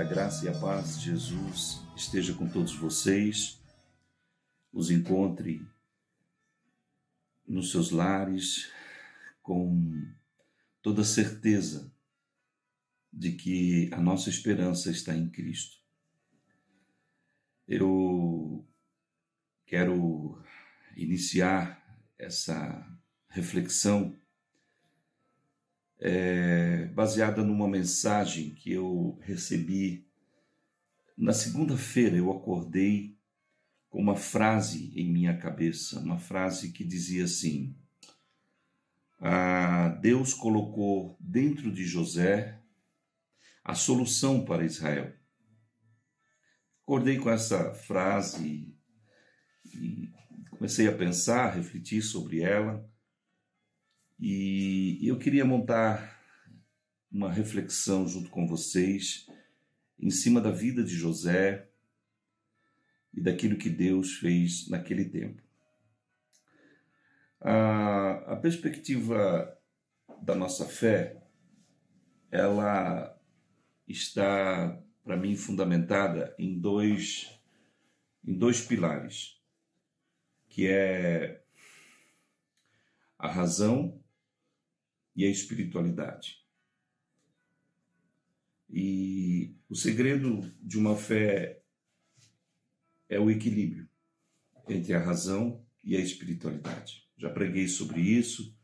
graça e a paz de Jesus esteja com todos vocês, os encontre nos seus lares com toda a certeza de que a nossa esperança está em Cristo. Eu quero iniciar essa reflexão baseada numa mensagem que eu recebi na segunda-feira. Eu acordei com uma frase em minha cabeça, uma frase que dizia assim: Deus colocou dentro de José a solução para Israel. Acordei com essa frase e comecei a pensar, a refletir sobre ela. E eu queria montar uma reflexão junto com vocês em cima da vida de José e daquilo que Deus fez naquele tempo. A perspectiva da nossa fé, ela está, para mim, fundamentada em dois pilares, que é a razão e a espiritualidade. E o segredo de uma fé é o equilíbrio entre a razão e a espiritualidade. Já preguei sobre isso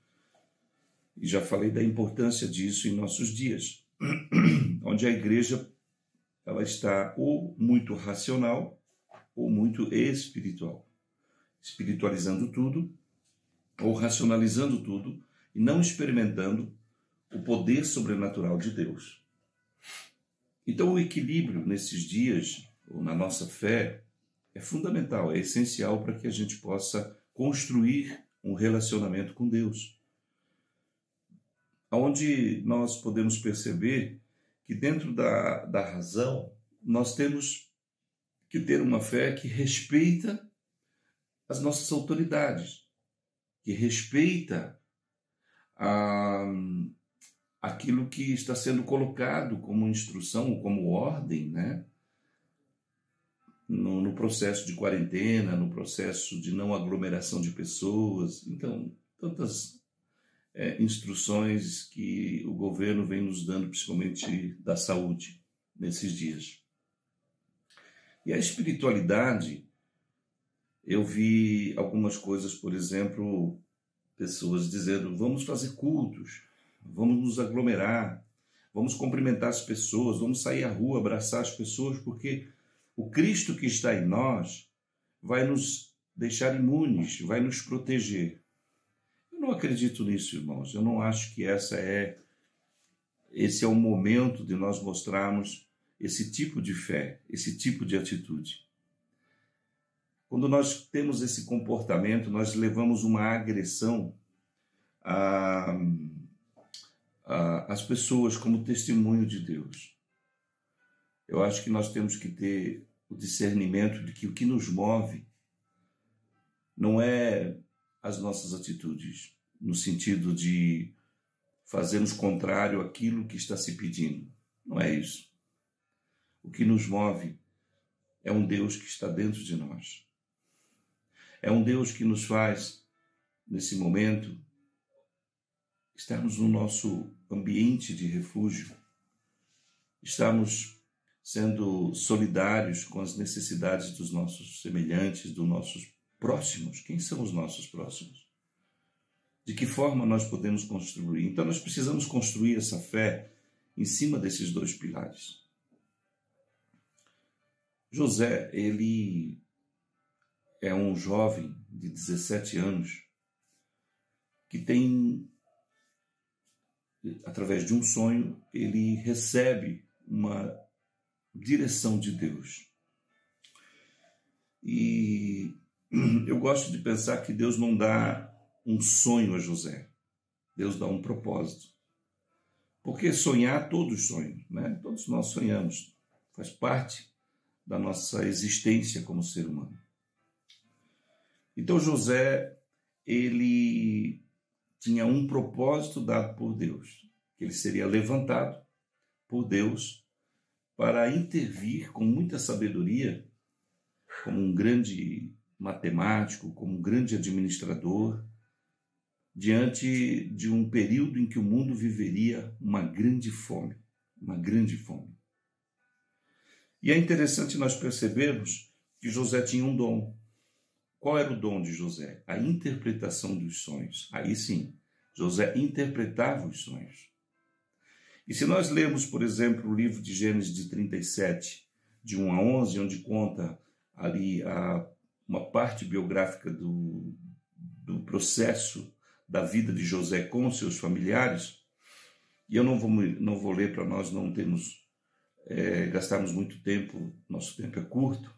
e já falei da importância disso em nossos dias, onde a igreja ela está ou muito racional ou muito espiritual, espiritualizando tudo ou racionalizando tudo e não experimentando o poder sobrenatural de Deus. Então, o equilíbrio nesses dias, ou na nossa fé, é fundamental, é essencial para que a gente possa construir um relacionamento com Deus, onde nós podemos perceber que dentro da razão, nós temos que ter uma fé que respeita as nossas autoridades, que respeita aquilo que está sendo colocado como instrução, como ordem, né? No processo de quarentena, no processo de não aglomeração de pessoas. Então, tantas instruções que o governo vem nos dando, principalmente da saúde, nesses dias. E a espiritualidade, eu vi algumas coisas, por exemplo, pessoas dizendo: vamos fazer cultos, vamos nos aglomerar, vamos cumprimentar as pessoas, vamos sair à rua, abraçar as pessoas, porque o Cristo que está em nós vai nos deixar imunes, vai nos proteger. Eu não acredito nisso, irmãos. Eu não acho que esse é o momento de nós mostrarmos esse tipo de fé, esse tipo de atitude. Quando nós temos esse comportamento, nós levamos uma agressão às pessoas como testemunho de Deus. Eu acho que nós temos que ter o discernimento de que o que nos move não é as nossas atitudes, no sentido de fazermos contrário àquilo que está se pedindo. Não é isso. O que nos move é um Deus que está dentro de nós. É um Deus que nos faz, nesse momento, estarmos no nosso ambiente de refúgio, estarmos sendo solidários com as necessidades dos nossos semelhantes, dos nossos próximos. Quem são os nossos próximos? De que forma nós podemos construir? Então, nós precisamos construir essa fé em cima desses dois pilares. José, ele é um jovem de 17 anos que tem, através de um sonho, ele recebe uma direção de Deus. E eu gosto de pensar que Deus não dá um sonho a José. Deus dá um propósito. Porque sonhar, todos sonham, né? Todos nós sonhamos. Faz parte da nossa existência como ser humano. Então José, ele tinha um propósito dado por Deus, que ele seria levantado por Deus para intervir com muita sabedoria, como um grande matemático, como um grande administrador, diante de um período em que o mundo viveria uma grande fome, uma grande fome. E é interessante nós percebermos que José tinha um dom. Qual era o dom de José? A interpretação dos sonhos. Aí sim, José interpretava os sonhos. E se nós lermos, por exemplo, o livro de Gênesis de 37, de 1 a 11, onde conta ali uma parte biográfica do processo da vida de José com os seus familiares, e eu não vou ler para nós não gastarmos muito tempo, nosso tempo é curto,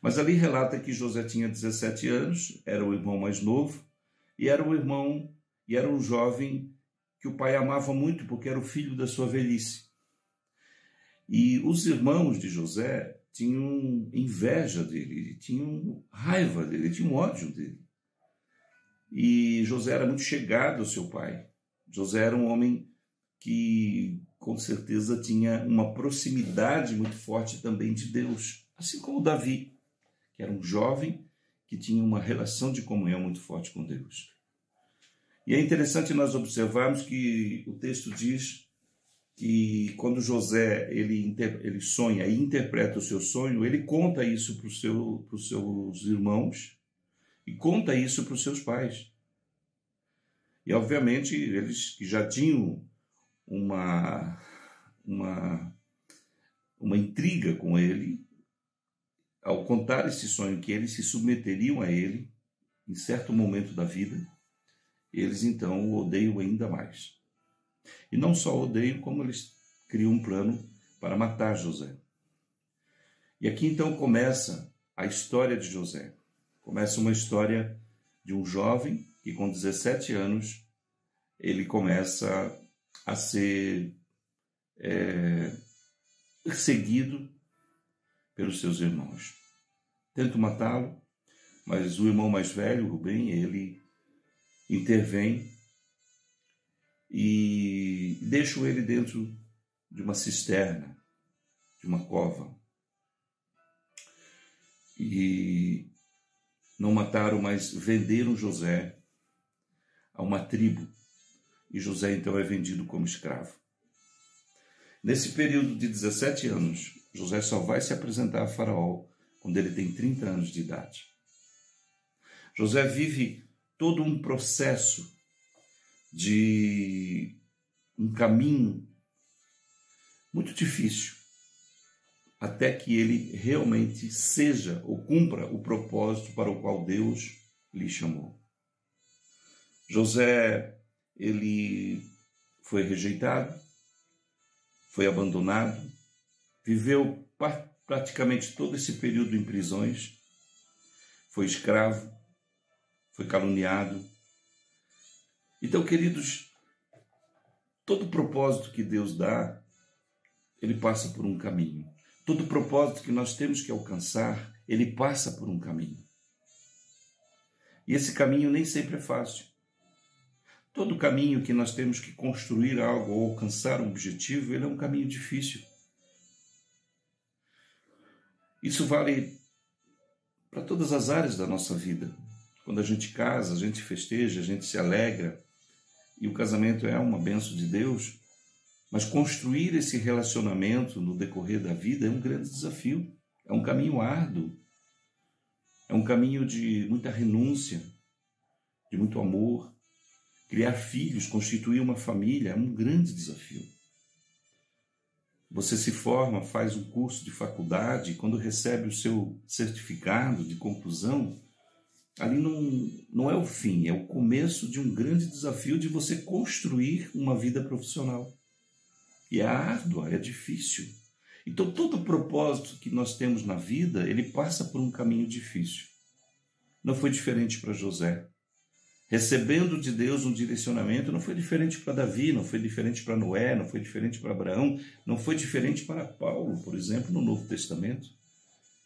mas ali relata que José tinha 17 anos, era o irmão mais novo, e era um jovem que o pai amava muito, porque era o filho da sua velhice. E os irmãos de José tinham inveja dele, tinham raiva dele, tinham ódio dele. E José era muito chegado ao seu pai. José era um homem que, com certeza, tinha uma proximidade muito forte também de Deus, assim como Davi, que era um jovem que tinha uma relação de comunhão muito forte com Deus. E é interessante nós observarmos que o texto diz que quando José ele sonha e interpreta o seu sonho, ele conta isso para os seus irmãos e conta isso para os seus pais. E, obviamente, eles que já tinham uma intriga com ele, ao contar esse sonho que eles se submeteriam a ele em certo momento da vida, eles então o odeiam ainda mais. E não só odeiam, como eles criam um plano para matar José. E aqui então começa a história de José. Começa uma história de um jovem que com 17 anos ele começa a ser perseguido pelos seus irmãos. Tentam matá-lo, mas o irmão mais velho, Rubem, ele intervém e deixa ele dentro de uma cisterna, de uma cova. E não mataram, mas venderam José a uma tribo. E José então é vendido como escravo. Nesse período de 17 anos, José só vai se apresentar a Faraó quando ele tem 30 anos de idade. José vive todo um processo de um caminho muito difícil, até que ele realmente seja ou cumpra o propósito para o qual Deus lhe chamou. José, ele foi rejeitado, foi abandonado, viveu praticamente todo esse período em prisões, foi escravo, foi caluniado. Então, queridos, todo propósito que Deus dá, ele passa por um caminho. Todo propósito que nós temos que alcançar, ele passa por um caminho. E esse caminho nem sempre é fácil. Todo caminho que nós temos que construir algo ou alcançar um objetivo, ele é um caminho difícil. Isso vale para todas as áreas da nossa vida. Quando a gente casa, a gente festeja, a gente se alegra, e o casamento é uma bênção de Deus, mas construir esse relacionamento no decorrer da vida é um grande desafio, é um caminho árduo, é um caminho de muita renúncia, de muito amor. Criar filhos, constituir uma família é um grande desafio. Você se forma, faz um curso de faculdade, e quando recebe o seu certificado de conclusão, ali não é o fim, é o começo de um grande desafio de você construir uma vida profissional. E é árdua, é difícil. Então, todo propósito que nós temos na vida, ele passa por um caminho difícil. Não foi diferente para José. Recebendo de Deus um direcionamento, não foi diferente para Davi, não foi diferente para Noé, não foi diferente para Abraão, não foi diferente para Paulo, por exemplo, no Novo Testamento.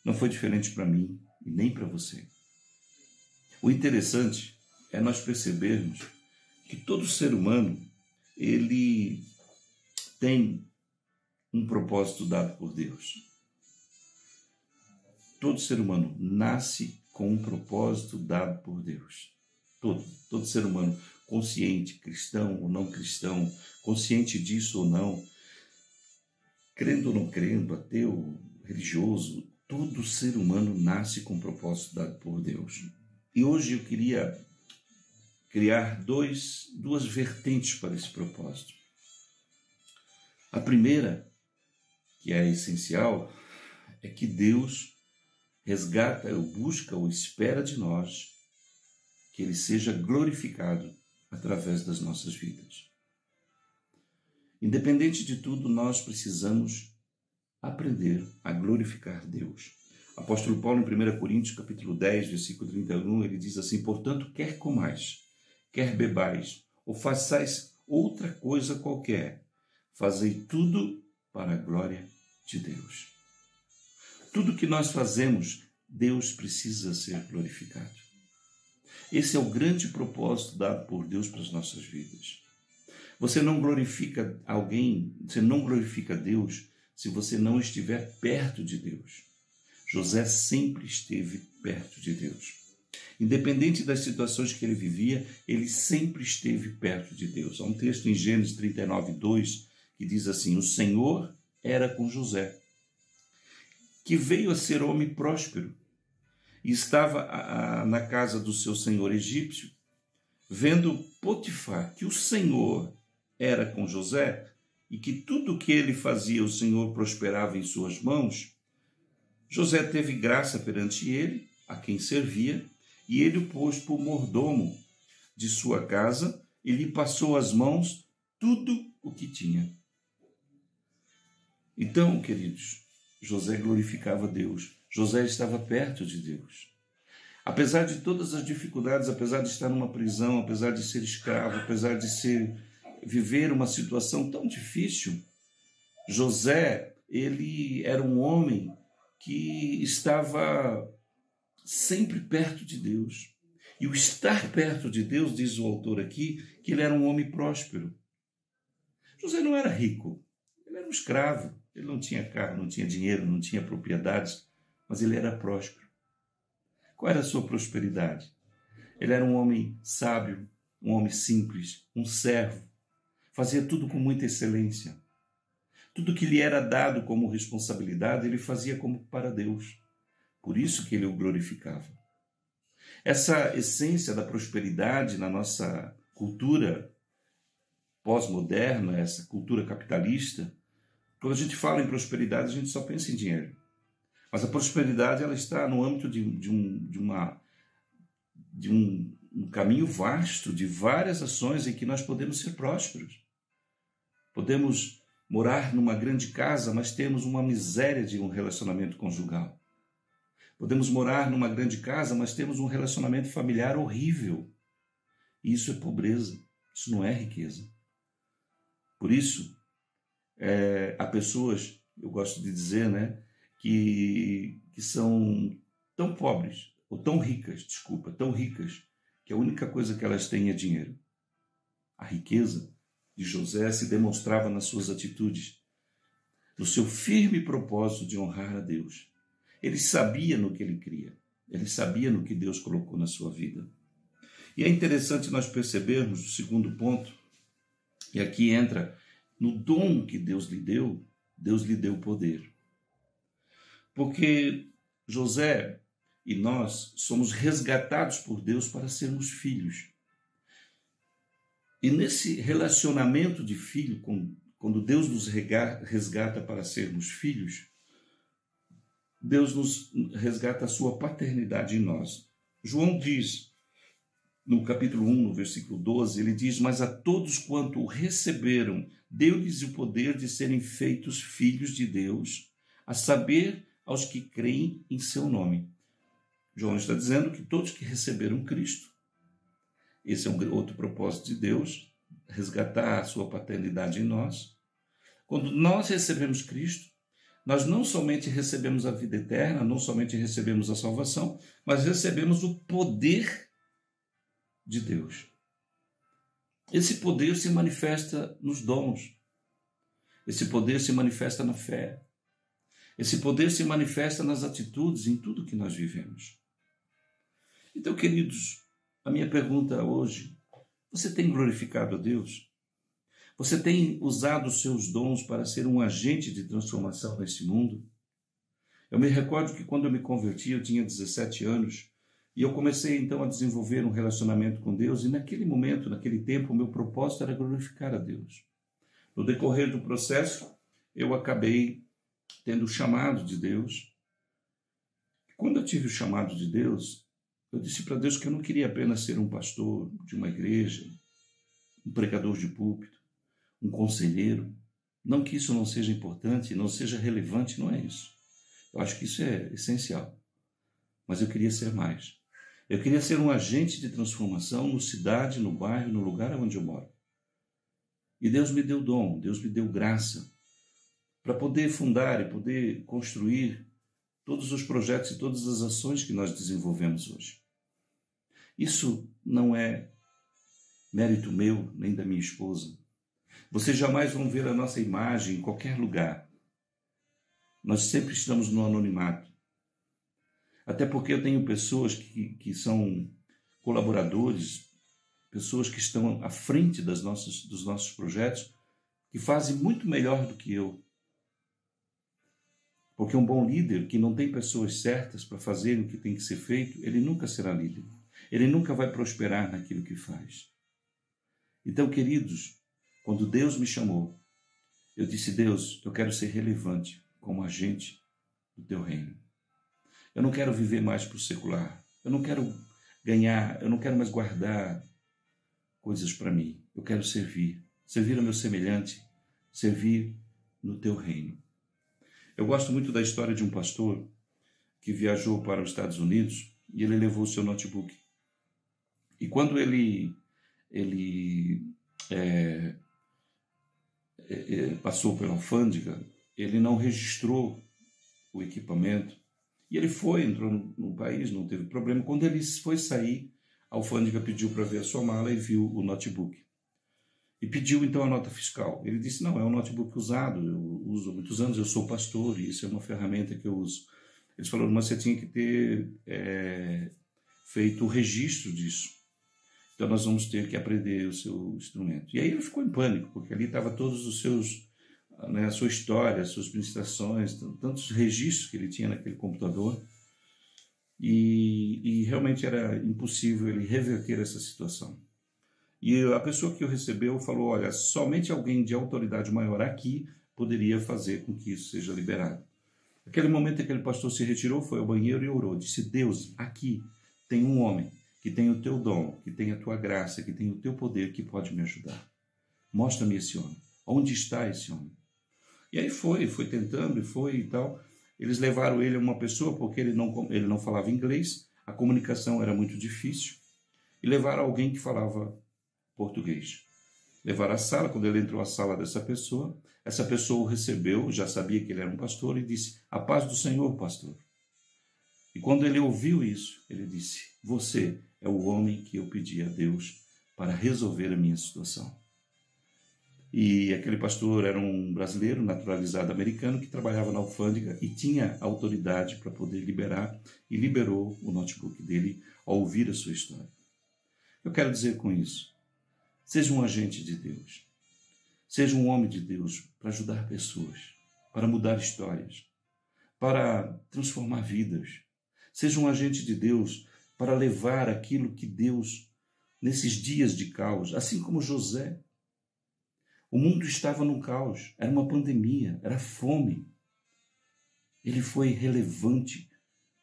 Não foi diferente para mim e nem para você. O interessante é nós percebermos que todo ser humano, ele tem um propósito dado por Deus. Todo ser humano nasce com um propósito dado por Deus. Todo ser humano, consciente, cristão ou não cristão, consciente disso ou não, crendo ou não crendo, ateu, religioso, todo ser humano nasce com um propósito dado por Deus. E hoje eu queria criar duas vertentes para esse propósito. A primeira, que é essencial, é que Deus resgata, ou busca, ou espera de nós que Ele seja glorificado através das nossas vidas. Independente de tudo, nós precisamos aprender a glorificar Deus. O apóstolo Paulo, em 1 Coríntios, capítulo 10, versículo 31, ele diz assim: portanto, quer comais, quer bebais, ou façais outra coisa qualquer, fazei tudo para a glória de Deus. Tudo que nós fazemos, Deus precisa ser glorificado. Esse é o grande propósito dado por Deus para as nossas vidas. Você não glorifica alguém, você não glorifica Deus se você não estiver perto de Deus. José sempre esteve perto de Deus. Independente das situações que ele vivia, ele sempre esteve perto de Deus. Há um texto em Gênesis 39, 2, que diz assim: o Senhor era com José, que veio a ser homem próspero, e estava na casa do seu senhor egípcio. Vendo Potifar que o Senhor era com José, e que tudo o que ele fazia o Senhor prosperava em suas mãos, José teve graça perante ele, a quem servia, e ele o pôs por mordomo de sua casa, e lhe passou às mãos tudo o que tinha. Então, queridos, José glorificava Deus. José estava perto de Deus. Apesar de todas as dificuldades, apesar de estar numa prisão, apesar de ser escravo, apesar de viver uma situação tão difícil, José, ele era um homem que estava sempre perto de Deus. E o estar perto de Deus, diz o autor aqui, que ele era um homem próspero. José não era rico, ele era um escravo, ele não tinha carro, não tinha dinheiro, não tinha propriedades, mas ele era próspero. Qual era a sua prosperidade? Ele era um homem sábio, um homem simples, um servo, fazia tudo com muita excelência. Tudo que lhe era dado como responsabilidade, ele fazia como para Deus. Por isso que ele o glorificava. Essa essência da prosperidade na nossa cultura pós-moderna, essa cultura capitalista, quando a gente fala em prosperidade, a gente só pensa em dinheiro. Mas a prosperidade ela está no âmbito de um caminho vasto, de várias ações em que nós podemos ser prósperos. Podemos morar numa grande casa, mas temos uma miséria de um relacionamento conjugal. Podemos morar numa grande casa, mas temos um relacionamento familiar horrível. E isso é pobreza, isso não é riqueza. Por isso, há pessoas, eu gosto de dizer, né, que são tão pobres, ou tão ricas, que a única coisa que elas têm é dinheiro. A riqueza de José se demonstrava nas suas atitudes, no seu firme propósito de honrar a Deus. Ele sabia no que ele cria, ele sabia no que Deus colocou na sua vida. E é interessante nós percebermos o segundo ponto, e aqui entra no dom que Deus lhe deu poder. Porque José e nós somos resgatados por Deus para sermos filhos. E nesse relacionamento de filho, quando Deus nos resgata para sermos filhos, Deus nos resgata a sua paternidade em nós. João diz, no capítulo 1, no versículo 12, ele diz: mas a todos quanto o receberam, deu-lhes o poder de serem feitos filhos de Deus, a saber, aos que creem em seu nome. João está dizendo que todos que receberam Cristo, esse é um outro propósito de Deus, resgatar a sua paternidade em nós. Quando nós recebemos Cristo, nós não somente recebemos a vida eterna, não somente recebemos a salvação, mas recebemos o poder de Deus. Esse poder se manifesta nos dons. Esse poder se manifesta na fé. Esse poder se manifesta nas atitudes, em tudo que nós vivemos. Então, queridos, a minha pergunta hoje: você tem glorificado a Deus? Você tem usado os seus dons para ser um agente de transformação nesse mundo? Eu me recordo que quando eu me converti, eu tinha 17 anos, e eu comecei então a desenvolver um relacionamento com Deus, e naquele momento, naquele tempo, o meu propósito era glorificar a Deus. No decorrer do processo, eu acabei tendo o chamado de Deus. Quando eu tive o chamado de Deus, eu disse para Deus que eu não queria apenas ser um pastor de uma igreja, um pregador de púlpito, um conselheiro. Não que isso não seja importante, não seja relevante, não é isso. Eu acho que isso é essencial. Mas eu queria ser mais. Eu queria ser um agente de transformação na cidade, no bairro, no lugar onde eu moro. E Deus me deu dom, Deus me deu graça para poder fundar e poder construir todos os projetos e todas as ações que nós desenvolvemos hoje. Isso não é mérito meu nem da minha esposa. Vocês jamais vão ver a nossa imagem em qualquer lugar. Nós sempre estamos no anonimato. Até porque eu tenho pessoas que são colaboradores, pessoas que estão à frente dos nossos projetos, que fazem muito melhor do que eu. Porque um bom líder que não tem pessoas certas para fazer o que tem que ser feito, ele nunca será líder. Ele nunca vai prosperar naquilo que faz. Então, queridos, quando Deus me chamou, eu disse: Deus, eu quero ser relevante como agente do teu reino. Eu não quero viver mais para o secular. Eu não quero ganhar, eu não quero mais guardar coisas para mim. Eu quero servir ao meu semelhante, servir no teu reino. Eu gosto muito da história de um pastor que viajou para os Estados Unidos e ele levou o seu notebook. E quando ele passou pela alfândega, ele não registrou o equipamento. E ele entrou no país, não teve problema. Quando ele foi sair, a alfândega pediu para ver a sua mala e viu o notebook. E pediu então a nota fiscal. Ele disse: não, é um notebook usado, eu uso há muitos anos, eu sou pastor e isso é uma ferramenta que eu uso. Eles falaram: mas você tinha que ter feito o registro disso. Então nós vamos ter que aprender o seu instrumento. E aí ele ficou em pânico, porque ali estava todos os seus, a sua história, as suas ministrações, tantos registros que ele tinha naquele computador. E realmente era impossível ele reverter essa situação. E a pessoa que o recebeu falou: olha, somente alguém de autoridade maior aqui poderia fazer com que isso seja liberado. Naquele momento, aquele pastor se retirou, foi ao banheiro e orou. Disse: Deus, aqui tem um homem que tem o teu dom, que tem a tua graça, que tem o teu poder, que pode me ajudar. Mostra-me esse homem. Onde está esse homem? E aí foi tentando e tal. Eles levaram ele a uma pessoa, porque ele não falava inglês, a comunicação era muito difícil, e levaram alguém que falava português. Levaram à sala, quando ele entrou à sala dessa pessoa, essa pessoa o recebeu, já sabia que ele era um pastor, e disse: a paz do Senhor, pastor. E quando ele ouviu isso, ele disse: você é o homem que eu pedi a Deus para resolver a minha situação. E aquele pastor era um brasileiro naturalizado americano que trabalhava na alfândega e tinha autoridade para poder liberar, e liberou o notebook dele ao ouvir a sua história. Eu quero dizer com isso: seja um agente de Deus, seja um homem de Deus para ajudar pessoas, para mudar histórias, para transformar vidas. Seja um agente de Deus para levar aquilo que Deus, nesses dias de caos, assim como José, o mundo estava no caos, era uma pandemia, era fome. Ele foi relevante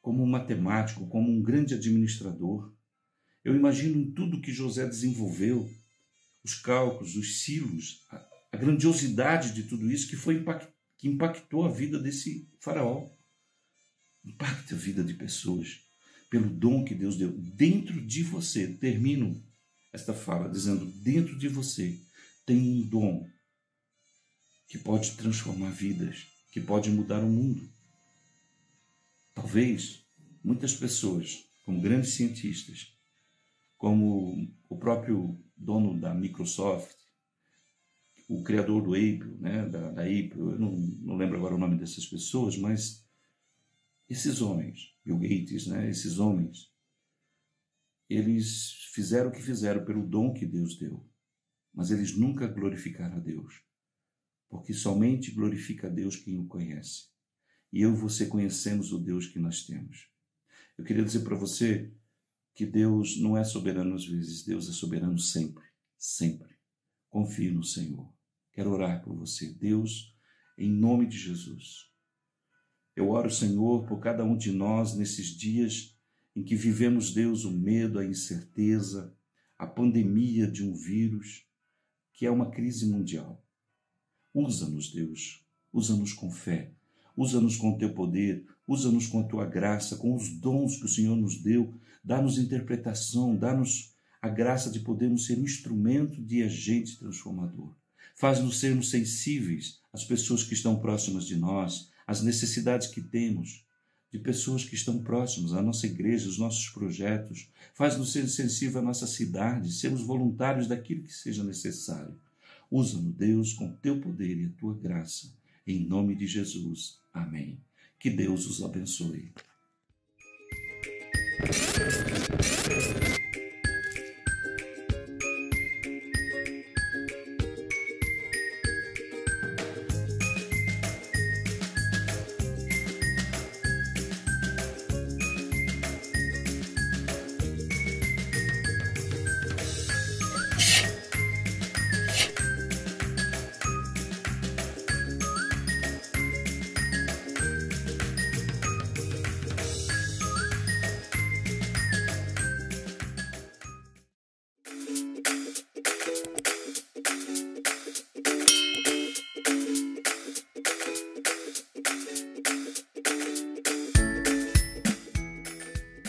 como um matemático, como um grande administrador. Eu imagino em tudo que José desenvolveu, os cálculos, os silos, a grandiosidade de tudo isso que impactou a vida desse faraó. Impacta a vida de pessoas pelo dom que Deus deu. Dentro de você, termino esta fala dizendo: dentro de você tem um dom que pode transformar vidas, que pode mudar o mundo. Talvez muitas pessoas, como grandes cientistas, como o próprio dono da Microsoft, o criador do Apple, né, da Apple, eu não lembro agora o nome dessas pessoas, mas esses homens, Bill Gates, né, esses homens, eles fizeram o que fizeram pelo dom que Deus deu, mas eles nunca glorificaram a Deus, porque somente glorifica a Deus quem o conhece. E eu e você conhecemos o Deus que nós temos. Eu queria dizer para você que Deus não é soberano às vezes, Deus é soberano sempre, sempre. Confie no Senhor. Quero orar por você. Deus, em nome de Jesus, eu oro, Senhor, por cada um de nós nesses dias em que vivemos, Deus, o medo, a incerteza, a pandemia de um vírus, que é uma crise mundial. Usa-nos, Deus, usa-nos com fé, usa-nos com o teu poder, usa-nos com a tua graça, com os dons que o Senhor nos deu, dá-nos interpretação, dá-nos a graça de podermos ser instrumento de agente transformador. Faz-nos sermos sensíveis às pessoas que estão próximas de nós, às necessidades que temos, de pessoas que estão próximas à nossa igreja, aos nossos projetos. Faz-nos ser sensíveis à nossa cidade, sermos voluntários daquilo que seja necessário. Usa-nos, Deus, com o teu poder e a tua graça. Em nome de Jesus. Amém. Que Deus os abençoe.